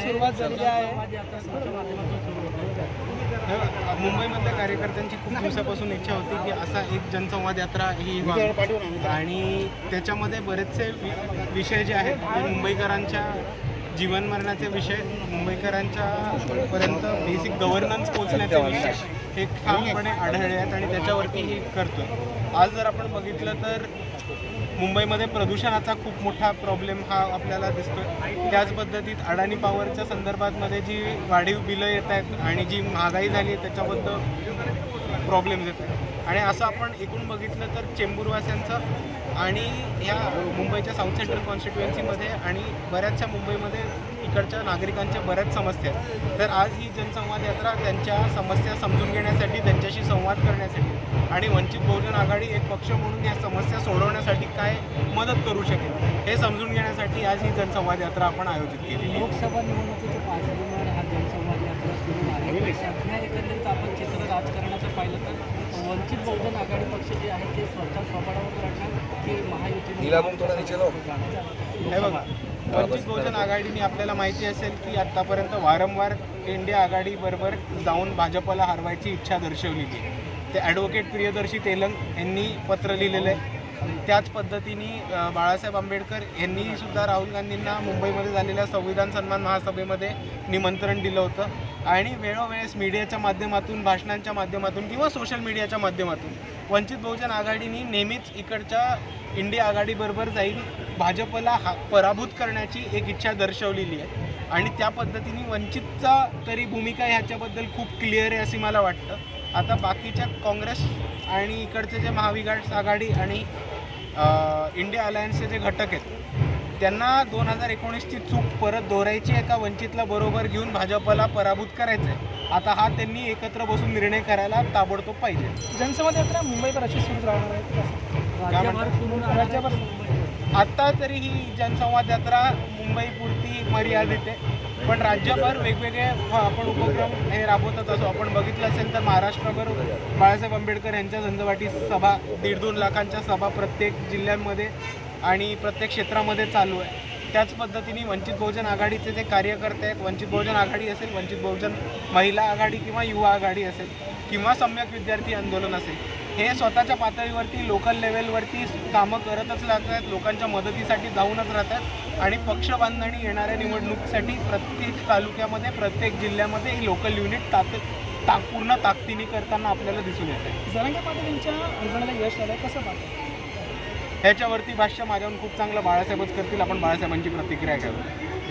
सुरुवात झालेली आहे. मुंबईमधल्या कार्यकर्त्यांची खूप दिवसापासून इच्छा होती की असा एक जनसंवाद यात्रा ही व्हावी आणि त्याच्यामध्ये बरेचसे विषय जे आहेत ते मुंबईकरांच्या जीवन मरणाचे विषय, मुंबईकरांच्या पर्यंत बेसिक गव्हर्नन्स पोहोचण्याचे विषय हे ठामपणे आढळले आहेत आणि त्याच्यावरती हे करतो. आज जर आपण बघितलं तर मुंबईमध्ये प्रदूषणाचा खूप मोठा प्रॉब्लेम हा आपल्याला दिसतो. त्याच पद्धतीत अडाणी पॉवरच्या संदर्भातमध्ये जी वाढीव बिलं येत आहेत आणि जी महागाई झाली आहे त्याच्याबद्दल प्रॉब्लेम्स येत आहेत. आणि असं आपण एकूण बघितलं तर चेंबूरवासियांचं आणि ह्या मुंबईच्या साऊथ सेंट्रल कॉन्स्टिट्युएन्सीमध्ये आणि बऱ्याचशा मुंबईमध्ये इकडच्या नागरिकांच्या बऱ्याच समस्या आहेत. तर आज ही जनसंवाद यात्रा त्यांच्या समस्या समजून घेण्यासाठी, त्यांच्याशी संवाद करण्यासाठी आणि वंचित बहुजन आघाडी एक पक्ष म्हणून या समस्या सोडवण्यासाठी काय मदत करू शकेल हे समजून घेण्यासाठी आज ही जनसंवाद यात्रा आपण आयोजित केली. लोकसभा निवडणुकीच्या पार्श्वभूमीवर हा जनसंवाद यात्रा सुरू आहे. सध्या एकंदरीत आपण चित्र राजकारणाचं पाहिलं तर वंचित बहुजन आघाडी पक्ष जे आहे ते स्वतः स्वबळावर लढणार की महायुती? हे बघा, वंचित बहुजन आघाडीने आपल्याला माहिती असेल की आत्तापर्यंत वारंवार इंडिया आघाडीबरोबर जाऊन भाजपला हरवायची इच्छा दर्शवलेली आहे. ते ॲडव्होकेट प्रियदर्शी तेलंग यांनी पत्र लिहिलेलं आहे. त्याच पद्धतीने बाळासाहेब आंबेडकर यांनी सुद्धा राहुल गांधींना मुंबईमध्ये झालेल्या संविधान सन्मान महासभेमध्ये निमंत्रण दिलं होतं आणि वेळोवेळेस मीडियाच्या माध्यमातून, भाषणांच्या माध्यमातून किंवा सोशल मीडियाच्या माध्यमातून वंचित बहुजन आघाडीने नेहमीच इकडच्या इंडिया आघाडीबरोबर जाईल भाजपला पराभूत करण्याची एक इच्छा दर्शवलेली आहे आणि त्या पद्धतीने वंचितचा तरी भूमिका ह्याच्याबद्दल खूप क्लिअर आहे अशी मला वाटतं. आता बाकीच्या काँग्रेस आणि इकडचे जे महाविकास आघाडी आणि इंडिया अलायन्सचे जे घटक आहेत त्यांना 2019ची चूक परत दोहरायची आहे का वंचितला बरोबर घेऊन भाजपला पराभूत करायचं आहे. आता हा त्यांनी एकत्र बसून निर्णय करायला ताबडतोब पाहिजे. जनसंवाद यात्रा मुंबईवर अशी सुरू राहणार आहे. राज्यभर आत्ता तरी ही जनसंवाद यात्रा मुंबईपुरती मर्यादित आहे, पण राज्यभर वेगवेगळे आपण उपक्रम हे राबवतच असो. आपण बघितलं असेल तर महाराष्ट्रभर बाळासाहेब आंबेडकर यांच्या झंझावाती सभा 1.5-2 लाखांच्या सभा प्रत्येक जिल्ह्यांमध्ये आणि प्रत्येक क्षेत्रामध्ये चालू आहे. त्याच पद्धतीने वंचित बहुजन आघाडीचे जे कार्यकर्ते आहेत, वंचित बहुजन आघाडी असेल, वंचित बहुजन महिला आघाडी किंवा युवा आघाडी असेल किंवा सम्यक विद्यार्थी आंदोलन असेल, हे स्वतःच्या पातळीवरती लोकल लेवलवरती कामं करतच राहतात, लोकांच्या मदतीसाठी जाऊनच राहतात आणि पक्ष बांधणी येणाऱ्या निवडणुकीसाठी प्रत्येक तालुक्यामध्ये, प्रत्येक जिल्ह्यामध्ये ही लोकल युनिट पूर्ण ताकदीने करताना आपल्याला दिसून येते. जरांगे पाटील यांच्या आंदोलनाला यश आलं कसं पाहतो? ह्याच्यावरती भाष्य माझ्याहून खूप चांगलं बाळासाहेबच करतील. आपण बाळासाहेबांची प्रतिक्रिया घ्यावी.